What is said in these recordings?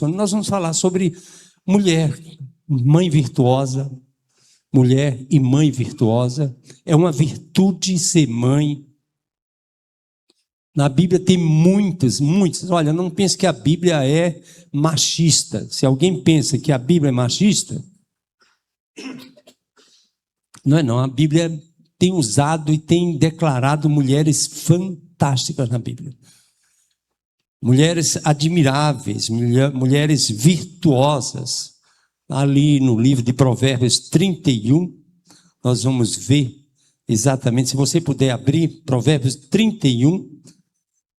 Nós vamos falar sobre mulher, mãe virtuosa, mulher e mãe virtuosa. É uma virtude ser mãe. Na Bíblia tem muitos. Olha, não pense que a Bíblia é machista. Se alguém pensa que a Bíblia é machista, não. A Bíblia tem usado e tem declarado mulheres fantásticas na Bíblia. Mulheres admiráveis, mulheres virtuosas. Ali no livro de Provérbios 31, nós vamos ver exatamente, se você puder abrir, Provérbios 31,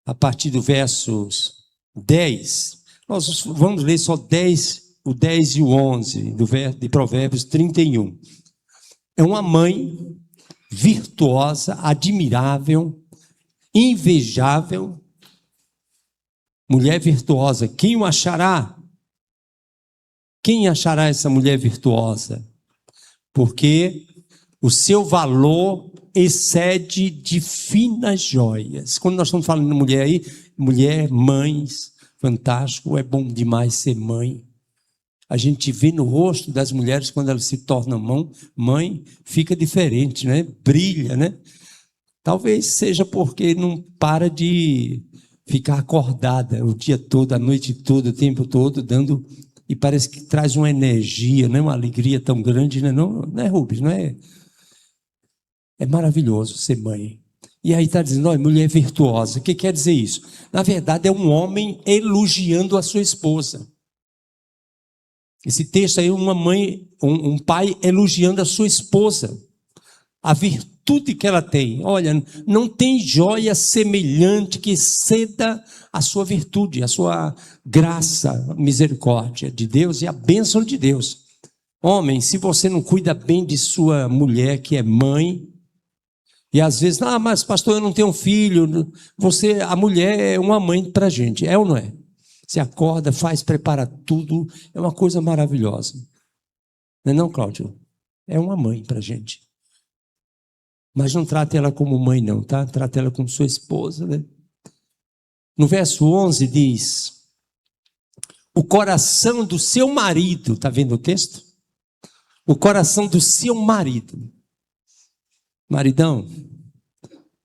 a partir do versos 10. Nós vamos ler só o 10 e o 11 de Provérbios 31. É uma mãe virtuosa, admirável, invejável. Mulher virtuosa, quem o achará? Quem achará essa mulher virtuosa? Porque o seu valor excede de finas joias. Quando nós estamos falando de mulher aí, mulher, mães, fantástico, é bom demais ser mãe. A gente vê no rosto das mulheres, quando elas se tornam mãe, fica diferente, né? Brilha, né? Talvez seja porque não para de ficar acordada o dia todo, a noite toda, o tempo todo, dando, e parece que traz uma energia, né? Uma alegria tão grande, né? Não é, Rubens? Não é? É maravilhoso ser mãe. E aí está dizendo, olha, mulher virtuosa. O que quer dizer isso? Na verdade, é um homem elogiando a sua esposa. Esse texto aí é uma mãe, um pai elogiando a sua esposa. A virtude que ela tem. Olha, não tem joia semelhante que exceda a sua virtude, a sua graça, a misericórdia de Deus e a bênção de Deus. Homem, se você não cuida bem de sua mulher, que é mãe, e às vezes, mas pastor, eu não tenho filho. A mulher é uma mãe para a gente, é ou não é? Você acorda, prepara tudo, é uma coisa maravilhosa. Não é não, Cláudio? É uma mãe para a gente. Mas não trate ela como mãe não, tá? Trate ela como sua esposa, né? No verso 11 diz, o coração do seu marido, está vendo o texto? O coração do seu marido. Maridão,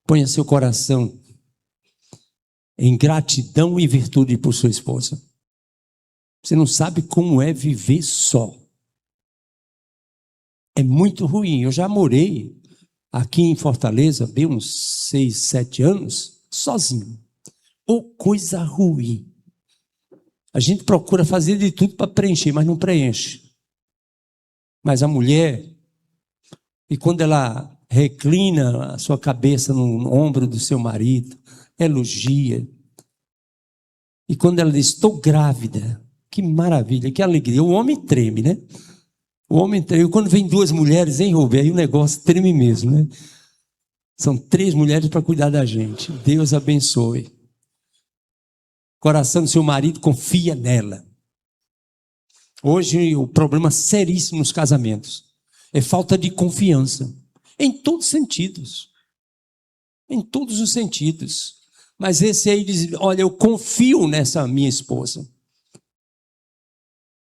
ponha seu coração em gratidão e virtude por sua esposa. Você não sabe como é viver só. É muito ruim. Eu já morei aqui em Fortaleza, bem uns 6, 7 anos, sozinho. Ou coisa ruim. A gente procura fazer de tudo para preencher, mas não preenche. Mas a mulher, e quando ela reclina a sua cabeça no ombro do seu marido, elogia. E quando ela diz, estou grávida, que maravilha, que alegria. O homem treme, né? O homem treme. Quando vem 2 mulheres, hein, Rubem? Aí o negócio treme mesmo, né? São 3 mulheres para cuidar da gente. Deus abençoe. O coração do seu marido confia nela. Hoje o problema seríssimo nos casamentos é falta de confiança. Em todos os sentidos. Em todos os sentidos. Mas esse aí diz, olha, eu confio nessa minha esposa.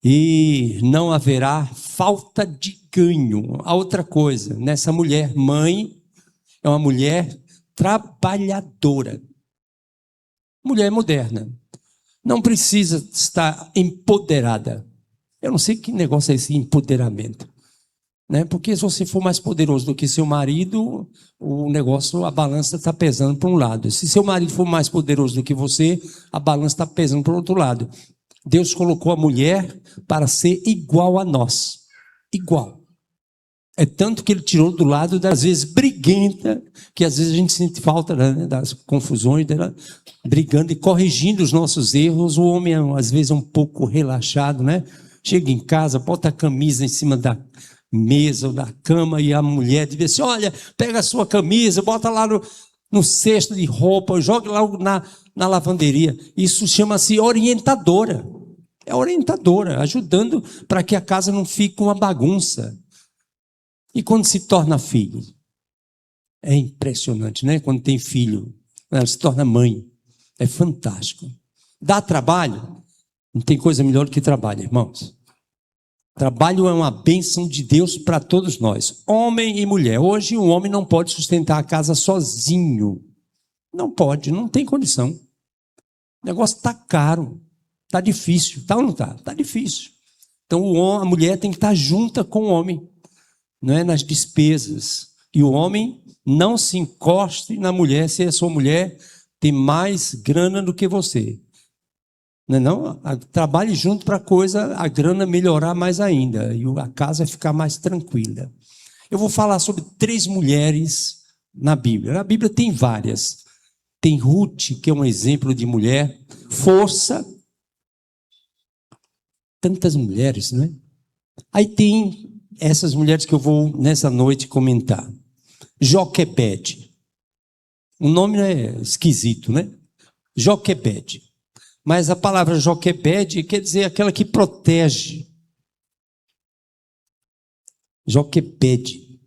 E não haverá falta de ganho. A outra coisa, nessa mulher mãe, é uma mulher trabalhadora. Mulher moderna. Não precisa estar empoderada. Eu não sei que negócio é esse empoderamento. Né? Porque se você for mais poderoso do que seu marido, o negócio, a balança está pesando para um lado. Se seu marido for mais poderoso do que você, a balança está pesando para o outro lado. Deus colocou a mulher para ser igual a nós. Igual. É tanto que ele tirou do lado das vezes briguenta, que às vezes a gente sente falta, né, das confusões dela, brigando e corrigindo os nossos erros. O homem às vezes é um pouco relaxado, né? Chega em casa, bota a camisa em cima da mesa ou da cama e a mulher diz assim, olha, pega a sua camisa, bota lá no cesto de roupa, joga lá na lavanderia. Isso chama-se orientadora. É orientadora, ajudando para que a casa não fique uma bagunça. E quando se torna filho? É impressionante, né? Quando tem filho, ela se torna mãe. É fantástico. Dá trabalho? Não tem coisa melhor do que trabalho, irmãos. Trabalho é uma bênção de Deus para todos nós, homem e mulher. Hoje um homem não pode sustentar a casa sozinho. Não pode, não tem condição. O negócio está caro, está difícil. Está ou não está? Está difícil. Então a mulher tem que estar junta com o homem, não é, nas despesas. E o homem não se encoste na mulher se a sua mulher tem mais grana do que você. Não, trabalhe junto para a grana melhorar mais ainda e a casa ficar mais tranquila. Eu vou falar sobre 3 mulheres na Bíblia. Na Bíblia tem várias. Tem Ruth, que é um exemplo de mulher, força. Tantas mulheres, não é? Aí tem essas mulheres que eu vou nessa noite comentar. Joquebede. O nome é esquisito, né? Joquebede. Mas a palavra Joquebede quer dizer aquela que protege. Joquebede.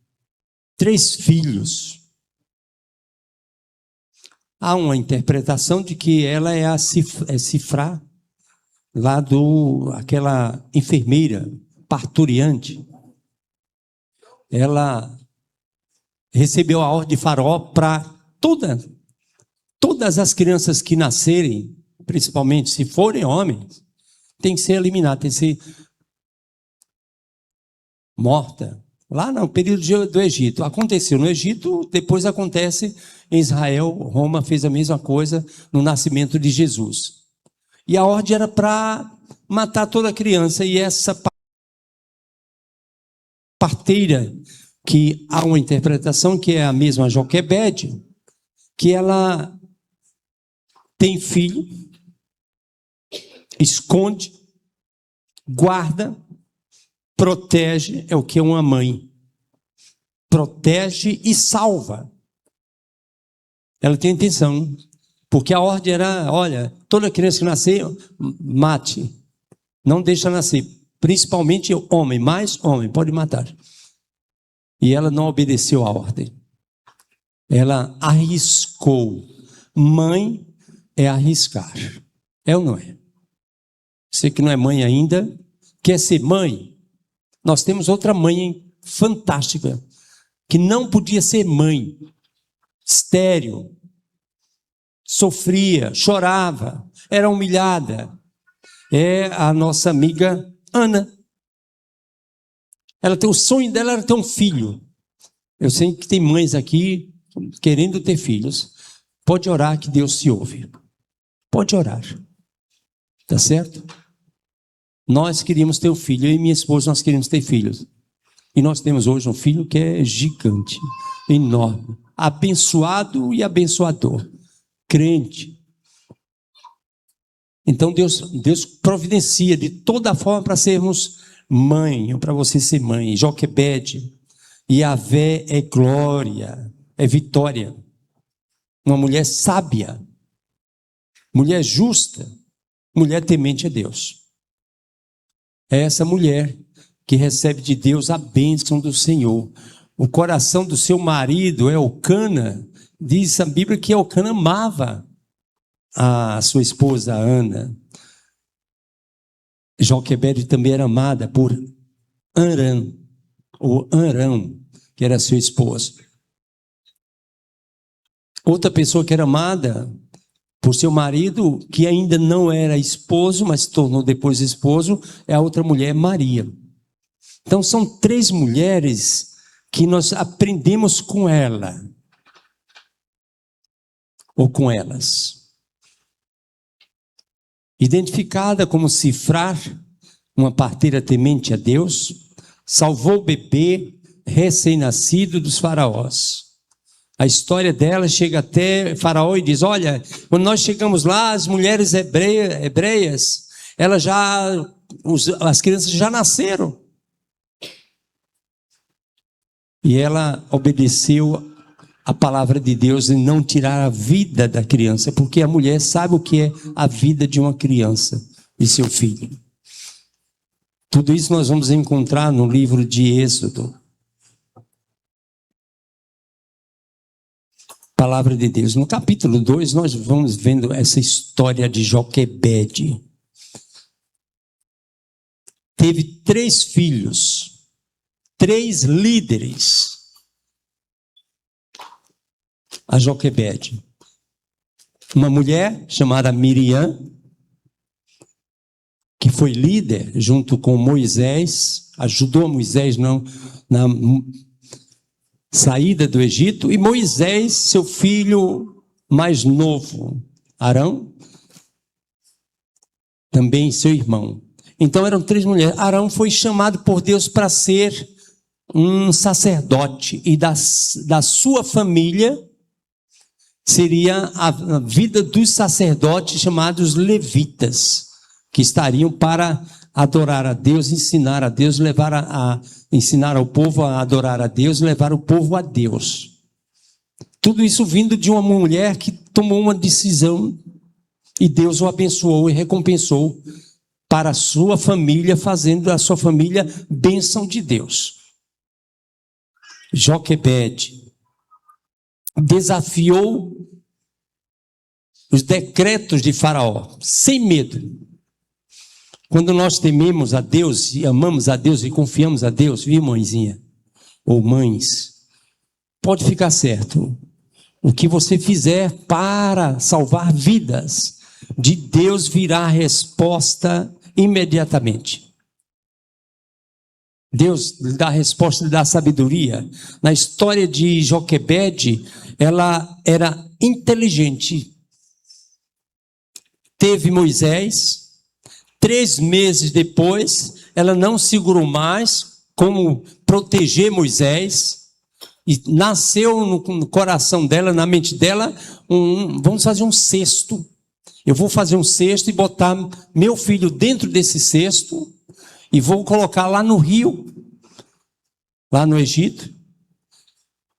3 filhos. Há uma interpretação de que ela é a Cifrá, lá aquela enfermeira parturiante. Ela recebeu a ordem de Faraó para todas as crianças que nascerem, principalmente se forem homens, tem que ser eliminada, tem que ser morta. Lá no período do Egito. Aconteceu no Egito, depois acontece em Israel. Roma fez a mesma coisa no nascimento de Jesus. E a ordem era para matar toda criança. E essa parteira, que há uma interpretação que é a mesma Joquebede, que ela tem filho, esconde, guarda, protege, é o que é uma mãe. Protege e salva. Ela tem intenção, porque a ordem era, olha, toda criança que nascer, mate. Não deixa nascer, principalmente homem, mais homem, pode matar. E ela não obedeceu à ordem. Ela arriscou. Mãe é arriscar. É ou não é? Você que não é mãe ainda, quer ser mãe? Nós temos outra mãe fantástica, que não podia ser mãe, estéril, sofria, chorava, era humilhada. É a nossa amiga Ana. O sonho dela era ter um filho. Eu sei que tem mães aqui querendo ter filhos. Pode orar que Deus se ouve. Pode orar. Tá certo? Nós queríamos ter um filho, eu e minha esposa, nós queríamos ter filhos. E nós temos hoje um filho que é gigante, enorme, abençoado e abençoador, crente. Então Deus providencia de toda forma para sermos mãe, para você ser mãe. Joquebede, Yahvé é glória, é vitória. Uma mulher sábia, mulher justa, mulher temente a Deus. É essa mulher que recebe de Deus a bênção do Senhor. O coração do seu marido, Elcana, diz a Bíblia que Elcana amava a sua esposa Ana. Joquebede também era amada por Arão, que era seu esposo. Outra pessoa que era amada por seu marido, que ainda não era esposo, mas se tornou depois esposo, é a outra mulher, Maria. Então são 3 mulheres que nós aprendemos com ela, ou com elas. Identificada como Cifrar, uma parteira temente a Deus, salvou o bebê recém-nascido dos faraós. A história dela chega até Faraó e diz, olha, quando nós chegamos lá, as mulheres hebreias, as crianças já nasceram. E ela obedeceu a palavra de Deus em não tirar a vida da criança, porque a mulher sabe o que é a vida de uma criança, de seu filho. Tudo isso nós vamos encontrar no livro de Êxodo. Palavra de Deus. No capítulo 2, nós vamos vendo essa história de Joquebede. teve 3 filhos, 3 líderes. A Joquebede. Uma mulher chamada Miriam, que foi líder junto com Moisés, ajudou Moisés na saída do Egito, e Moisés, seu filho mais novo, Arão, também seu irmão. Então eram 3 mulheres. Arão foi chamado por Deus para ser um sacerdote, e da sua família seria a vida dos sacerdotes chamados levitas, que estariam para adorar a Deus, ensinar a Deus, ensinar ao povo a adorar a Deus, levar o povo a Deus. Tudo isso vindo de uma mulher que tomou uma decisão e Deus o abençoou e recompensou para a sua família, fazendo da sua família bênção de Deus. Joquebede desafiou os decretos de Faraó, sem medo. Quando nós tememos a Deus e amamos a Deus e confiamos a Deus, viu, mãezinha? Ou mães, pode ficar certo. O que você fizer para salvar vidas, de Deus virá a resposta imediatamente. Deus dá a resposta, lhe dá sabedoria. Na história de Joquebede, ela era inteligente. Teve Moisés, 3 meses depois, ela não segurou mais como proteger Moisés, e nasceu no coração dela, na mente dela, vamos fazer um cesto. Eu vou fazer um cesto e botar meu filho dentro desse cesto, e vou colocar lá no rio, lá no Egito,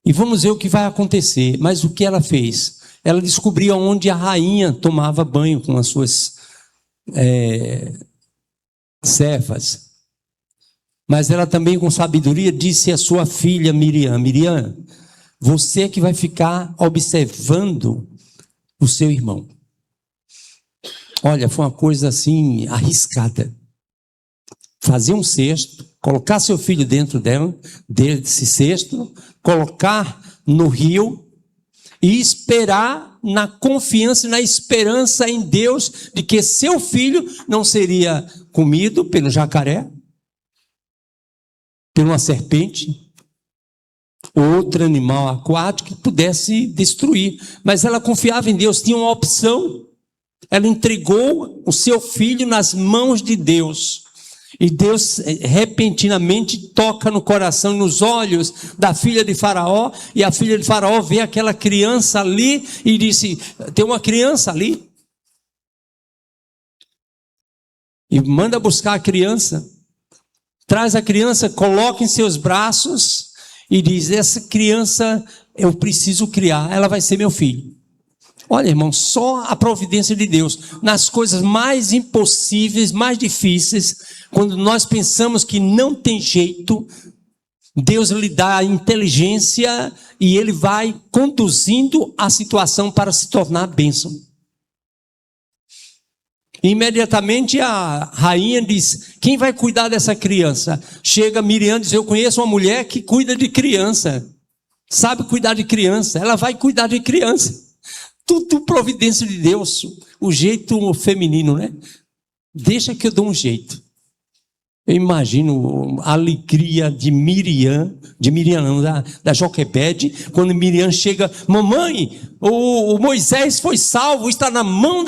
e vamos ver o que vai acontecer. Mas o que ela fez? Ela descobriu onde a rainha tomava banho com as suas servas. Mas ela também, com sabedoria, disse à sua filha Miriam: Miriam, você que vai ficar observando o seu irmão. Olha, foi uma coisa assim arriscada. Fazer um cesto, colocar seu filho dentro desse cesto, colocar no rio e esperar na confiança e na esperança em Deus de que seu filho não seria comido pelo jacaré, por uma serpente, ou outro animal aquático que pudesse destruir. Mas ela confiava em Deus, tinha uma opção. Ela entregou o seu filho nas mãos de Deus. E Deus repentinamente toca no coração e nos olhos da filha de Faraó, e a filha de Faraó vê aquela criança ali e disse: tem uma criança ali. E manda buscar a criança, traz a criança, coloca em seus braços e diz: essa criança eu preciso criar, ela vai ser meu filho. Olha, irmão, só a providência de Deus, nas coisas mais impossíveis, mais difíceis, quando nós pensamos que não tem jeito, Deus lhe dá a inteligência e Ele vai conduzindo a situação para se tornar bênção. Imediatamente a rainha diz: quem vai cuidar dessa criança? Chega Miriam e diz: eu conheço uma mulher que cuida de criança, sabe cuidar de criança, ela vai cuidar de criança. Tudo providência de Deus, o jeito feminino, né? Deixa que eu dou um jeito. Eu imagino a alegria de Miriam não, da Joquebede, quando Miriam chega: mamãe, o Moisés foi salvo, está na mão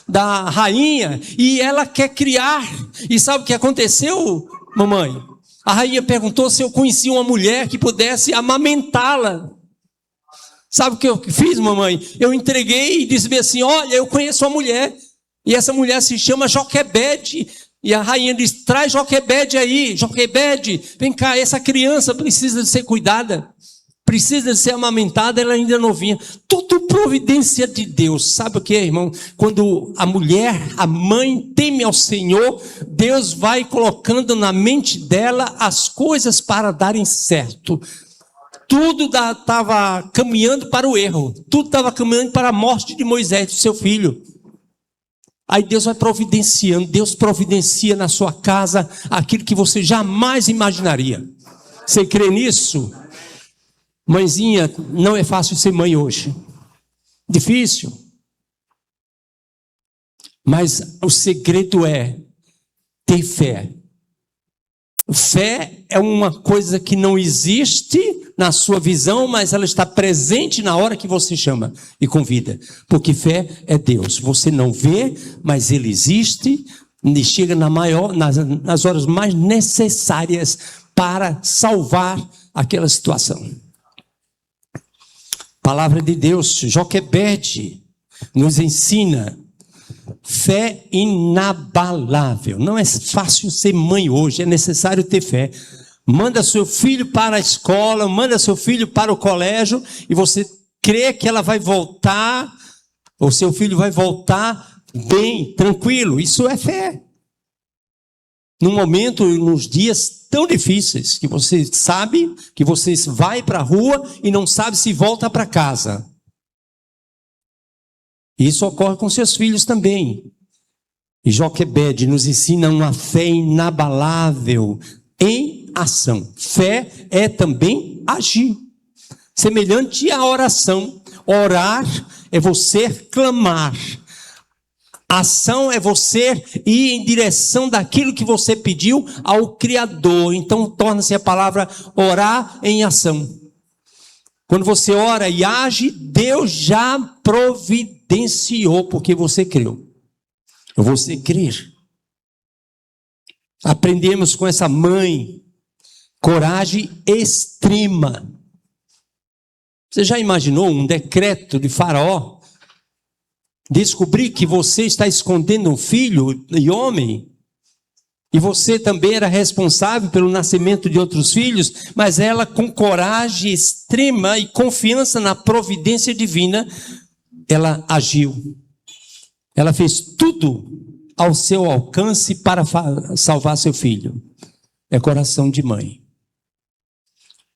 da rainha, e ela quer criar. E sabe o que aconteceu, mamãe? A rainha perguntou se eu conhecia uma mulher que pudesse amamentá-la. Sabe o que eu fiz, mamãe? Eu entreguei e disse assim: olha, eu conheço uma mulher, e essa mulher se chama Joquebede. E a rainha diz: traz Joquebede aí, Joquebede, vem cá, essa criança precisa de ser cuidada, precisa de ser amamentada, ela ainda é novinha. Tudo providência de Deus. Sabe o que é, irmão? Quando a mulher, a mãe, teme ao Senhor, Deus vai colocando na mente dela as coisas para darem certo. Tudo estava caminhando para o erro, tudo estava caminhando para a morte de Moisés, do seu filho. Aí Deus vai providenciando, Deus providencia na sua casa aquilo que você jamais imaginaria. Você crê nisso? Mãezinha, não é fácil ser mãe hoje. Difícil. Mas o segredo é ter fé. Fé é uma coisa que não existe na sua visão, mas ela está presente na hora que você chama e convida. Porque fé é Deus. Você não vê, mas Ele existe e chega nas horas mais necessárias para salvar aquela situação. Palavra de Deus, Joquebede nos ensina fé inabalável. Não é fácil ser mãe hoje, é necessário ter fé. Manda seu filho para a escola, manda seu filho para o colégio e você crê que ela vai voltar, ou seu filho vai voltar bem, tranquilo. Isso é fé. Num momento, nos dias tão difíceis, que você sabe que você vai para a rua e não sabe se volta para casa. Isso ocorre com seus filhos também. E Joquebede nos ensina uma fé inabalável em ação. Fé é também agir. Semelhante à oração. Orar é você clamar. Ação é você ir em direção daquilo que você pediu ao Criador. Então torna-se a palavra orar em ação. Quando você ora e age, Deus já providenciou, porque você creu. Você crer. Aprendemos com essa mãe, coragem extrema. Você já imaginou um decreto de Faraó? Descobrir que você está escondendo um filho e homem? E você também era responsável pelo nascimento de outros filhos, mas ela, com coragem extrema e confiança na providência divina, ela agiu. Ela fez tudo ao seu alcance para salvar seu filho. É coração de mãe.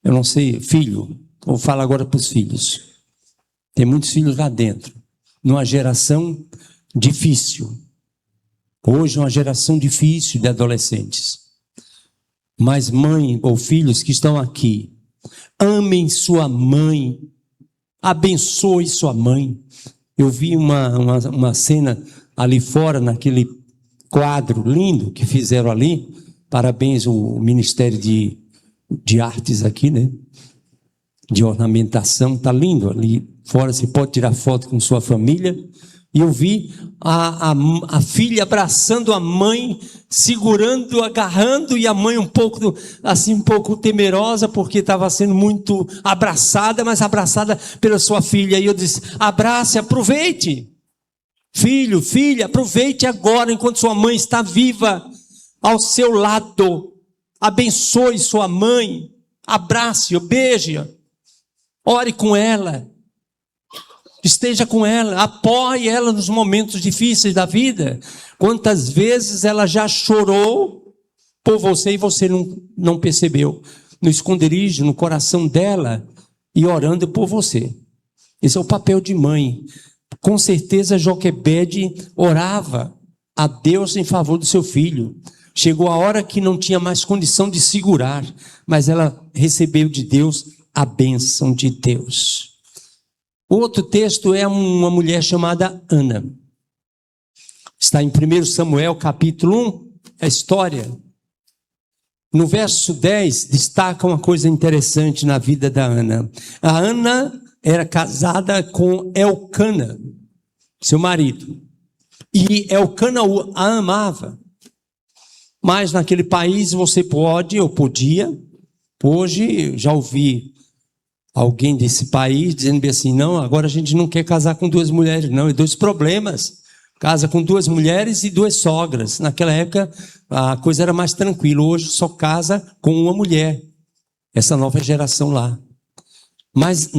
Eu não sei, filho, vou falar agora para os filhos. Tem muitos filhos lá dentro, numa geração difícil. Hoje é uma geração difícil de adolescentes. Mas mãe ou filhos que estão aqui, amem sua mãe, abençoe sua mãe. Eu vi uma cena ali fora, naquele quadro lindo que fizeram ali. Parabéns ao Ministério de Artes aqui, né? De ornamentação, está lindo ali fora. Você pode tirar foto com sua família. E eu vi a filha abraçando a mãe, segurando, agarrando, e a mãe um pouco temerosa, porque estava sendo muito abraçada, mas abraçada pela sua filha. E eu disse: abrace, aproveite. Filho, filha, aproveite agora, enquanto sua mãe está viva ao seu lado. Abençoe sua mãe, abrace-a, beije-a, ore com ela. Esteja com ela, apoie ela nos momentos difíceis da vida. Quantas vezes ela já chorou por você e você não percebeu? No esconderijo, no coração dela, e orando por você. Esse é o papel de mãe. Com certeza Joquebede orava a Deus em favor do seu filho. Chegou a hora que não tinha mais condição de segurar, mas ela recebeu de Deus a bênção de Deus. O outro texto é uma mulher chamada Ana. Está em 1 Samuel, capítulo 1, a história. No verso 10, destaca uma coisa interessante na vida da Ana. A Ana era casada com Elcana, seu marido. E Elcana a amava. Mas naquele país você pode, ou podia, hoje já ouvi alguém desse país dizendo assim: não, agora a gente não quer casar com duas mulheres, não, é dois problemas. Casa com duas mulheres e duas sogras. Naquela época a coisa era mais tranquila. Hoje só casa com uma mulher, essa nova geração lá. Mas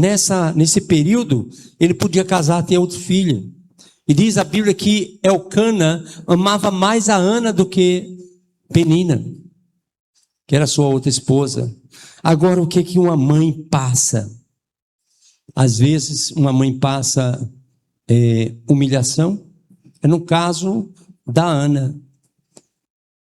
nesse período ele podia casar, ter outro filho. E diz a Bíblia que Elcana amava mais a Ana do que Penina, que era sua outra esposa. Agora, o que uma mãe passa? Às vezes, uma mãe passa humilhação, É no caso da Ana.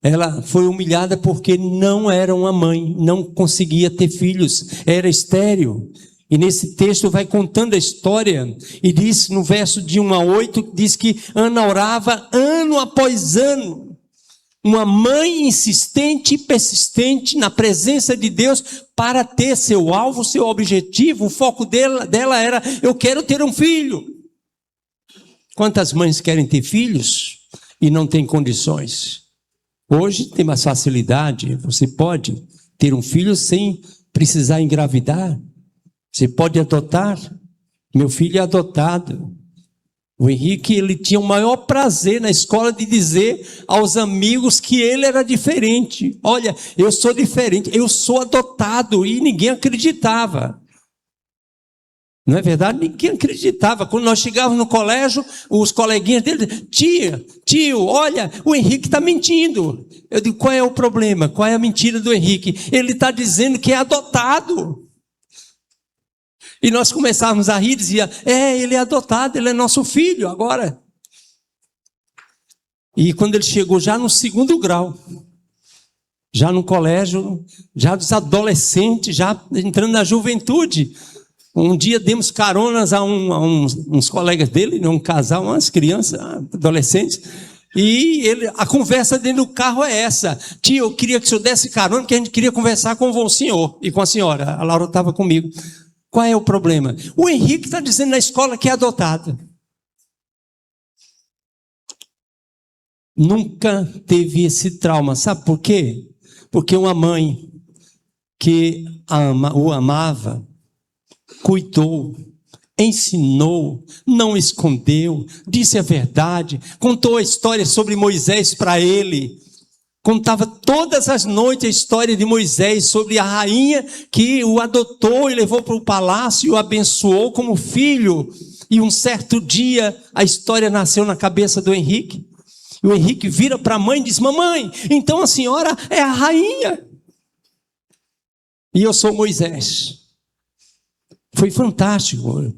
Ela foi humilhada porque não era uma mãe, não conseguia ter filhos, era estéril. E nesse texto vai contando a história, e diz no verso de 1 a 8, diz que Ana orava ano após ano. Uma mãe insistente e persistente na presença de Deus para ter seu alvo, seu objetivo. O foco dela era: eu quero ter um filho. Quantas mães querem ter filhos e não têm condições? Hoje tem mais facilidade, você pode ter um filho sem precisar engravidar. Você pode adotar. Meu filho é adotado. O Henrique, ele tinha o maior prazer na escola de dizer aos amigos que ele era diferente. Olha, eu sou diferente, eu sou adotado, e ninguém acreditava. Não é verdade? Ninguém acreditava. Quando nós chegávamos no colégio, os coleguinhas dele diziam: tio, olha, o Henrique está mentindo. Eu digo: qual é o problema? Qual é a mentira do Henrique? Ele está dizendo que é adotado. E nós começávamos a rir e dizia: ele é adotado, ele é nosso filho agora. E quando ele chegou já no 2º grau, já no colégio, já dos adolescentes, já entrando na juventude, um dia demos caronas a uns colegas dele, um casal, umas crianças, adolescentes, e a conversa dentro do carro é essa: tio, eu queria que o senhor desse carona, porque a gente queria conversar com o senhor e com a senhora. A Laura estava comigo. Qual é o problema? O Henrique está dizendo na escola que é adotado. Nunca teve esse trauma. Sabe por quê? Porque uma mãe que o amava, cuidou, ensinou, não escondeu, disse a verdade, contou a história sobre Moisés para ele. Contava todas as noites a história de Moisés, sobre a rainha que o adotou e levou para o palácio e o abençoou como filho. E um certo dia a história nasceu na cabeça do Henrique. E o Henrique vira para a mãe e diz: mamãe, então a senhora é a rainha e eu sou Moisés. Foi fantástico.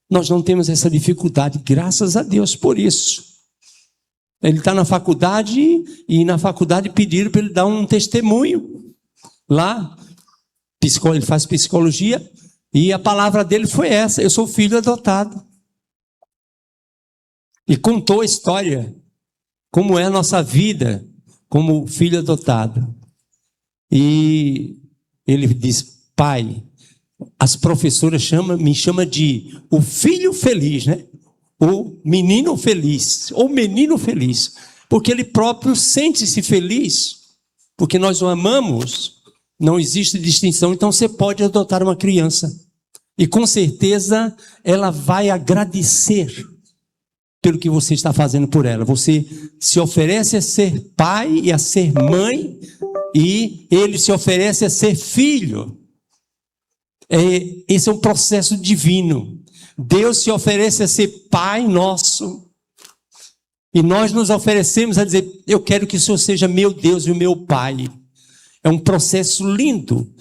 Nós não temos essa dificuldade, graças a Deus por isso. Ele está na faculdade, e na faculdade pediram para ele dar um testemunho. Lá, ele faz psicologia, e a palavra dele foi essa: eu sou filho adotado. E contou a história, como é a nossa vida como filho adotado. E ele diz: pai, as professoras me chamam de o filho feliz, né? O menino feliz, ou menino feliz, porque ele próprio sente-se feliz, porque nós o amamos, não existe distinção. Então você pode adotar uma criança, e com certeza ela vai agradecer pelo que você está fazendo por ela. Você se oferece a ser pai e a ser mãe, e ele se oferece a ser filho. Esse é um processo divino. Deus se oferece a ser Pai nosso, e nós nos oferecemos a dizer: eu quero que o Senhor seja meu Deus e o meu Pai. É um processo lindo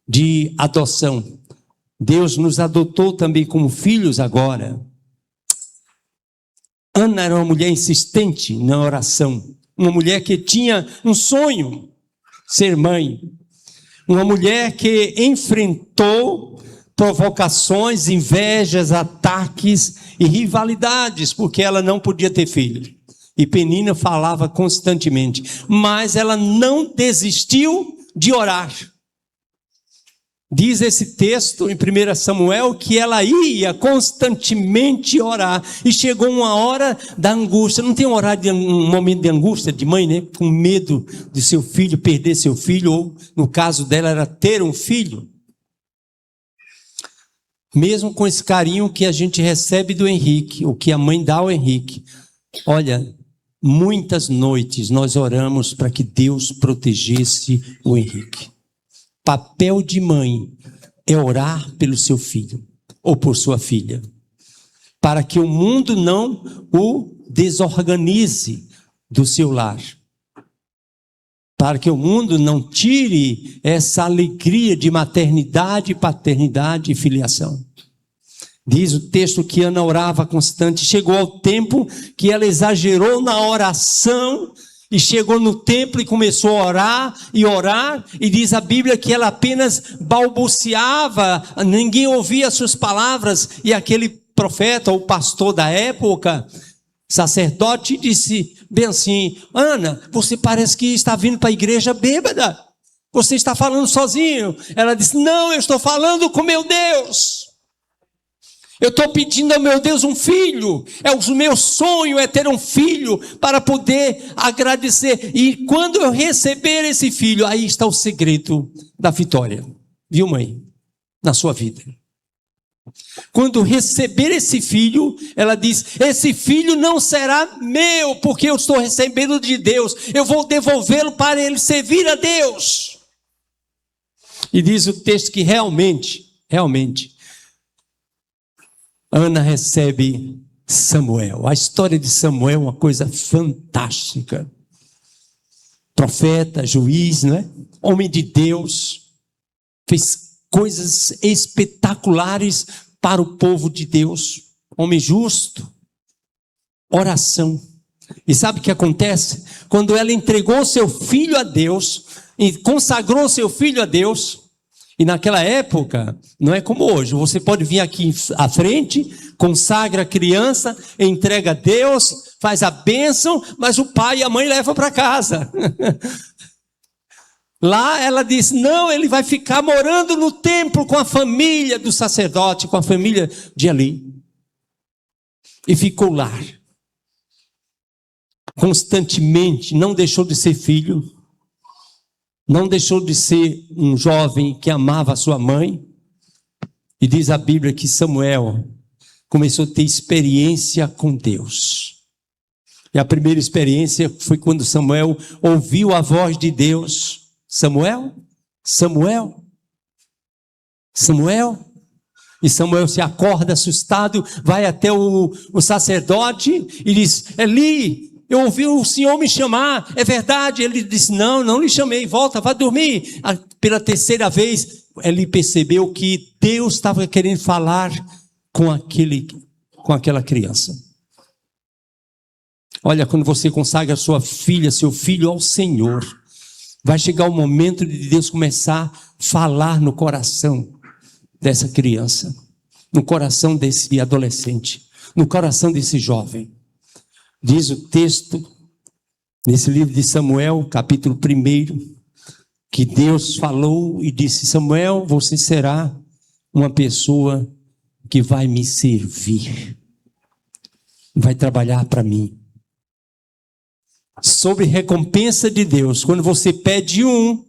de adoção. Deus nos adotou também como filhos agora. Ana era uma mulher insistente na oração, uma mulher que tinha um sonho, ser mãe, uma mulher que enfrentou provocações, invejas, ataques e rivalidades, porque ela não podia ter filho. E Penina falava constantemente, mas ela não desistiu de orar. Diz esse texto em 1 Samuel que ela ia constantemente orar, e chegou uma hora da angústia. Não tem um momento de angústia de mãe, né? Com medo de seu filho, perder seu filho, ou no caso dela era ter um filho. Mesmo com esse carinho que a gente recebe do Henrique, o que a mãe dá ao Henrique, olha, muitas noites nós oramos para que Deus protegesse o Henrique. Papel de mãe é orar pelo seu filho ou por sua filha, para que o mundo não o desorganize do seu lar, para que o mundo não tire essa alegria de maternidade, paternidade e filiação. Diz o texto que Ana orava constante. Chegou ao tempo que ela exagerou na oração e chegou no templo e começou a orar. E diz a Bíblia que ela apenas balbuciava, ninguém ouvia as suas palavras. E aquele profeta, ou pastor da época, sacerdote, disse bem assim: Ana, você parece que está vindo para a igreja bêbada. Você está falando sozinho. Ela disse: não, eu estou falando com meu Deus. Eu estou pedindo ao meu Deus um filho. O meu sonho é ter um filho para poder agradecer. E quando eu receber esse filho, aí está o segredo da vitória. Viu, mãe? Na sua vida. Quando receber esse filho, ela diz: esse filho não será meu, porque eu estou recebendo de Deus. Eu vou devolvê-lo para ele servir a Deus. E diz o texto que realmente, Ana recebe Samuel. A história de Samuel é uma coisa fantástica. Profeta, juiz, não é? Homem de Deus, fez coisas espetaculares para o povo de Deus. Homem justo, oração. E sabe o que acontece? Quando ela entregou seu filho a Deus, e consagrou seu filho a Deus, e naquela época, não é como hoje, você pode vir aqui à frente, consagra a criança, entrega a Deus, faz a bênção, mas o pai e a mãe levam para casa. Lá ela diz: não, ele vai ficar morando no templo com a família do sacerdote, com a família de Eli. E ficou lá. Constantemente, não deixou de ser filho, não deixou de ser um jovem que amava a sua mãe. E diz a Bíblia que Samuel começou a ter experiência com Deus. E a primeira experiência foi quando Samuel ouviu a voz de Deus: Samuel, Samuel, Samuel. E Samuel se acorda assustado, vai até o sacerdote e diz: Eli, eu ouvi o Senhor me chamar, é verdade? Ele disse: não lhe chamei, volta, vá dormir. Pela terceira vez, ele percebeu que Deus estava querendo falar com aquela criança. Olha, quando você consagra sua filha, seu filho ao Senhor, vai chegar o momento de Deus começar a falar no coração dessa criança, no coração desse adolescente, no coração desse jovem. Diz o texto, nesse livro de Samuel, capítulo 1, que Deus falou e disse: Samuel, você será uma pessoa que vai me servir, vai trabalhar para mim. Sobre recompensa de Deus, quando você pede um,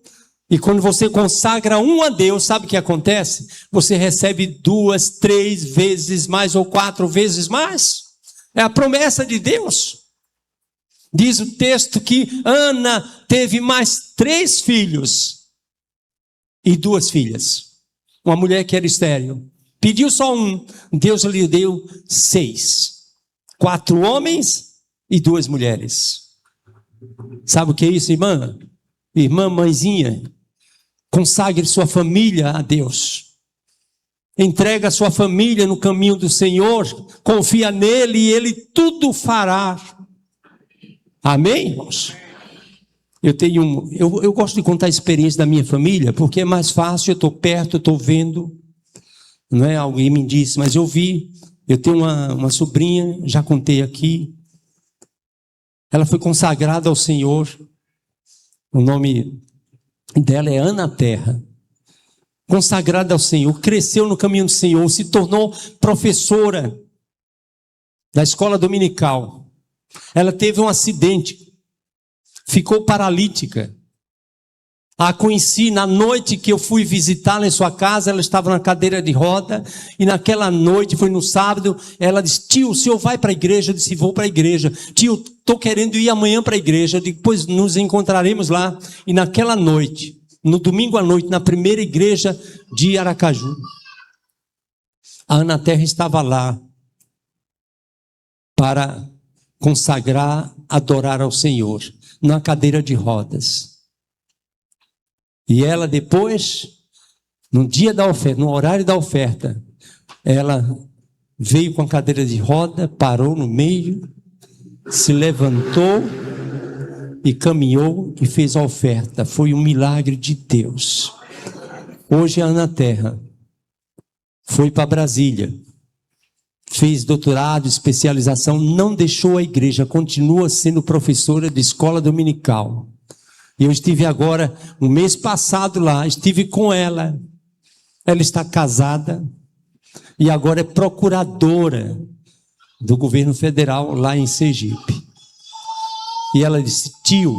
e quando você consagra um a Deus, sabe o que acontece? Você recebe 2, 3 vezes mais ou 4 vezes mais. É a promessa de Deus. Diz o texto que Ana teve mais 3 filhos e 2 filhas. Uma mulher que era estéril. Pediu só um, Deus lhe deu 6. 4 homens e 2 mulheres. Sabe o que é isso, irmã? Irmã, mãezinha, consagre sua família a Deus. Entrega a sua família no caminho do Senhor, confia nele e ele tudo fará. Amém, irmãos? Eu gosto de contar a experiência da minha família, porque é mais fácil, eu estou perto, eu estou vendo. Não é? Alguém me disse, mas eu vi. Eu tenho uma sobrinha, já contei aqui. Ela foi consagrada ao Senhor. O nome dela é Ana Terra. Consagrada ao Senhor, cresceu no caminho do Senhor, se tornou professora da escola dominical. Ela teve um acidente, ficou paralítica. A conheci na noite que eu fui visitá-la em sua casa. Ela estava na cadeira de roda, e naquela noite, foi no sábado, ela disse: tio, o senhor vai para a igreja? Eu disse: vou para a igreja. Tio, estou querendo ir amanhã para a igreja. Depois nos encontraremos lá. E naquela noite, no domingo à noite, na primeira igreja de Aracaju, a Ana Terra estava lá para consagrar, adorar ao Senhor, na cadeira de rodas. E ela depois, no dia da oferta, no horário da oferta, ela veio com a cadeira de roda, parou no meio, se levantou e caminhou e fez a oferta. Foi um milagre de Deus. Hoje é na terra. Foi para Brasília. Fez doutorado, especialização, não deixou a igreja, continua sendo professora de escola dominical. E eu estive agora, no mês passado lá, estive com ela. Ela está casada e agora é procuradora do governo federal lá em Sergipe. E ela disse: tio,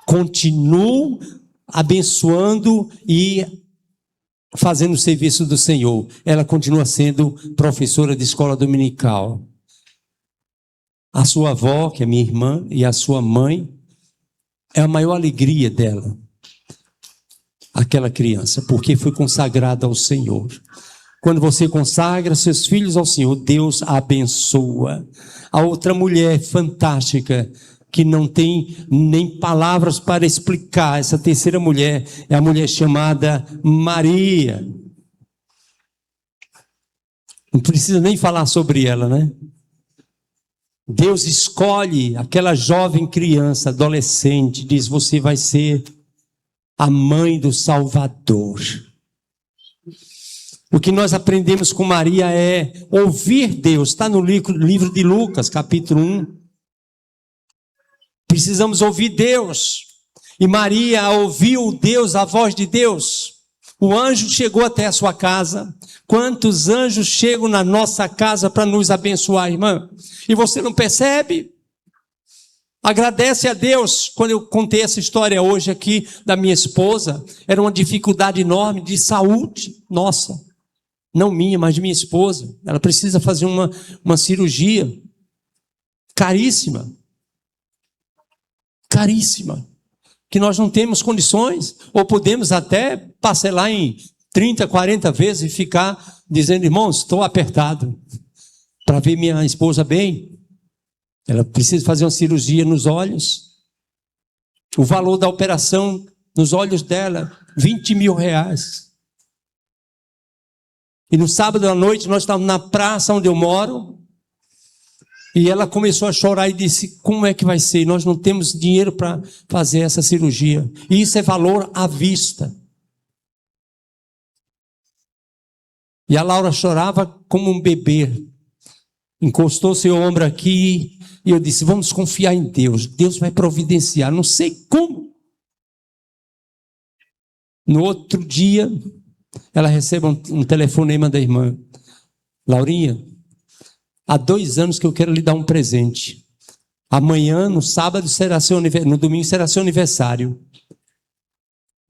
continuo abençoando e fazendo o serviço do Senhor. Ela continua sendo professora de escola dominical. A sua avó, que é minha irmã, e a sua mãe, é a maior alegria dela, aquela criança, porque foi consagrada ao Senhor. Quando você consagra seus filhos ao Senhor, Deus a abençoa. A outra mulher fantástica, que não tem nem palavras para explicar, essa terceira mulher é a mulher chamada Maria. Não precisa nem falar sobre ela, né? Deus escolhe aquela jovem criança, adolescente, diz: você vai ser a mãe do Salvador. O que nós aprendemos com Maria é ouvir Deus. Está no livro de Lucas, capítulo 1. Precisamos ouvir Deus. E Maria ouviu Deus, a voz de Deus. O anjo chegou até a sua casa. Quantos anjos chegam na nossa casa para nos abençoar, irmã? E você não percebe? Agradece a Deus. Quando eu contei essa história hoje aqui da minha esposa, era uma dificuldade enorme de saúde. Nossa, não minha, mas de minha esposa. Ela precisa fazer uma cirurgia caríssima. Caríssima. Que nós não temos condições, ou podemos até parcelar em 30, 40 vezes e ficar dizendo: irmãos, estou apertado para ver minha esposa bem. Ela precisa fazer uma cirurgia nos olhos. O valor da operação nos olhos dela, R$20 mil. E no sábado à noite nós estávamos na praça onde eu moro, e ela começou a chorar e disse: como é que vai ser? Nós não temos dinheiro para fazer essa cirurgia. E isso é valor à vista. E a Laura chorava como um bebê. Encostou seu ombro aqui e eu disse: vamos confiar em Deus. Deus vai providenciar, não sei como. No outro dia, ela recebe um telefonema da irmã: Laurinha, há 2 anos que eu quero lhe dar um presente. Amanhã, no sábado, no domingo será seu aniversário.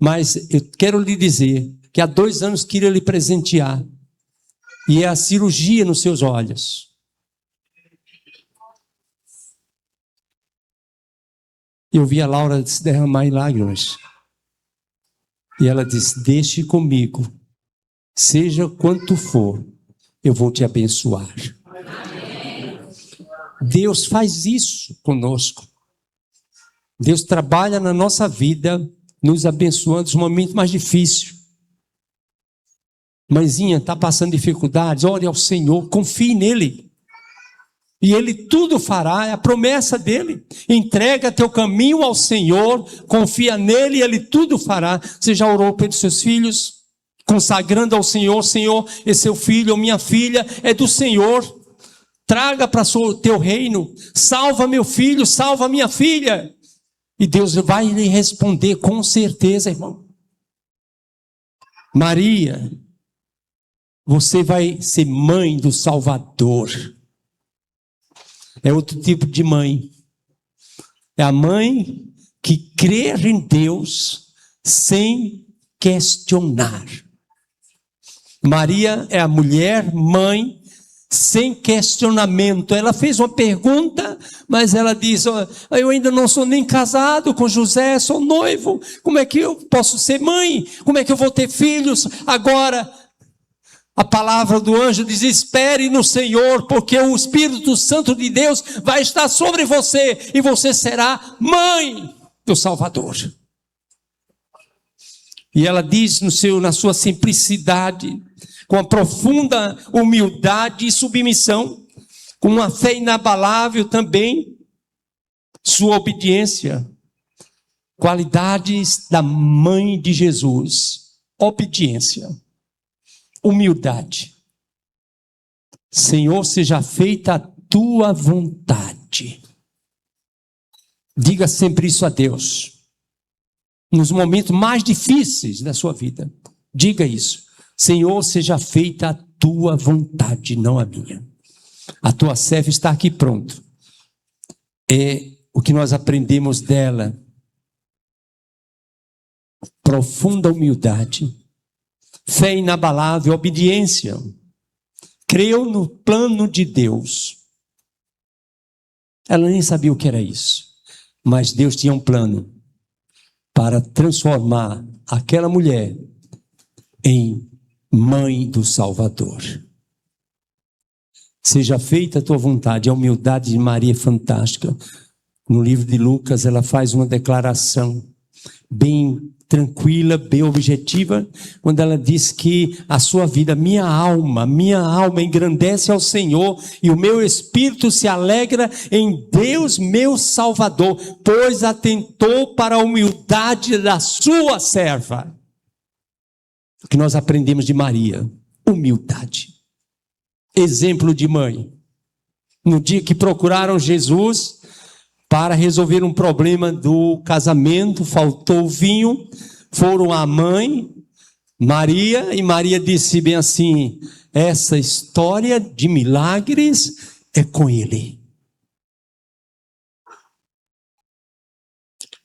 Mas eu quero lhe dizer que há 2 anos queria lhe presentear. E é a cirurgia nos seus olhos. Eu vi a Laura se derramar em lágrimas. E ela disse: deixe comigo. Seja quanto for, eu vou te abençoar. Deus faz isso conosco. Deus trabalha na nossa vida, nos abençoando nos momentos mais difíceis. Mãezinha, está passando dificuldades, ore ao Senhor, confie nele. E Ele tudo fará, é a promessa dEle. Entrega teu caminho ao Senhor, confia nele e Ele tudo fará. Você já orou pelos seus filhos? Consagrando ao Senhor: Senhor, esse seu filho ou minha filha é do Senhor. Traga para o teu reino. Salva meu filho, salva minha filha. E Deus vai lhe responder com certeza, irmão. Maria, você vai ser mãe do Salvador. É outro tipo de mãe. É a mãe que crê em Deus sem questionar. Maria é a mulher, mãe, sem questionamento. Ela fez uma pergunta, mas ela diz: eu ainda não sou nem casado com José, sou noivo. Como é que eu posso ser mãe? Como é que eu vou ter filhos agora? A palavra do anjo diz: espere no Senhor, porque o Espírito Santo de Deus vai estar sobre você, e você será mãe do Salvador. E ela diz na sua simplicidade: com a profunda humildade e submissão, com uma fé inabalável também, sua obediência. Qualidades da mãe de Jesus: obediência, humildade. Senhor, seja feita a tua vontade. Diga sempre isso a Deus. Nos momentos mais difíceis da sua vida, diga isso. Senhor, seja feita a tua vontade, não a minha. A tua serva está aqui pronto. É o que nós aprendemos dela. Profunda humildade, fé inabalável, obediência. Creu no plano de Deus. Ela nem sabia o que era isso, mas Deus tinha um plano para transformar aquela mulher em mãe do Salvador. Seja feita a tua vontade. A humildade de Maria é fantástica. No livro de Lucas, ela faz uma declaração bem tranquila, bem objetiva, quando ela diz que a sua vida, minha alma engrandece ao Senhor, e o meu espírito se alegra em Deus, meu Salvador, pois atentou para a humildade da sua serva. O que nós aprendemos de Maria: humildade. Exemplo de mãe. No dia que procuraram Jesus para resolver um problema do casamento, faltou vinho, foram à mãe, Maria, e Maria disse bem assim: essa história de milagres é com ele.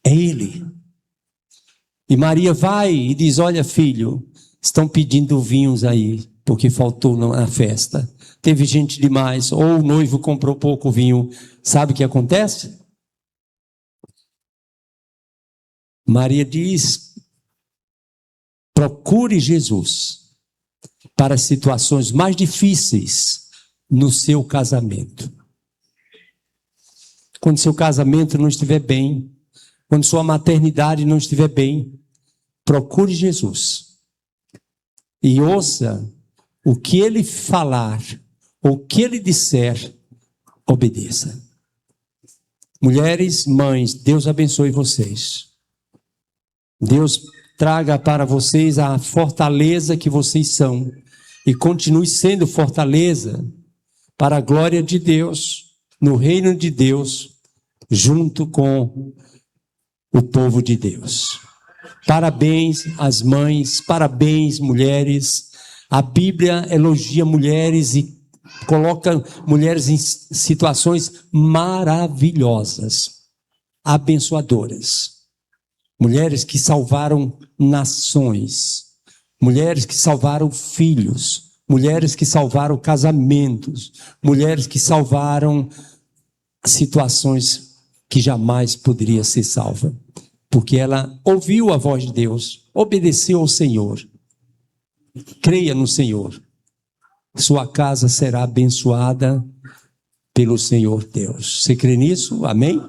É ele. E Maria vai e diz: olha, filho, estão pedindo vinhos aí, porque faltou na festa. Teve gente demais, ou o noivo comprou pouco vinho. Sabe o que acontece? Maria diz: procure Jesus para as situações mais difíceis no seu casamento. Quando seu casamento não estiver bem, quando sua maternidade não estiver bem, procure Jesus e ouça o que ele falar, ou o que ele disser, obedeça. Mulheres, mães, Deus abençoe vocês. Deus traga para vocês a fortaleza que vocês são e continue sendo fortaleza para a glória de Deus, no reino de Deus, junto com o povo de Deus. Parabéns às mães, parabéns mulheres. A Bíblia elogia mulheres e coloca mulheres em situações maravilhosas, abençoadoras. Mulheres que salvaram nações, mulheres que salvaram filhos, mulheres que salvaram casamentos, mulheres que salvaram situações que jamais poderia ser salva, porque ela ouviu a voz de Deus, obedeceu ao Senhor. Creia no Senhor, sua casa será abençoada pelo Senhor Deus. Você crê nisso? Amém?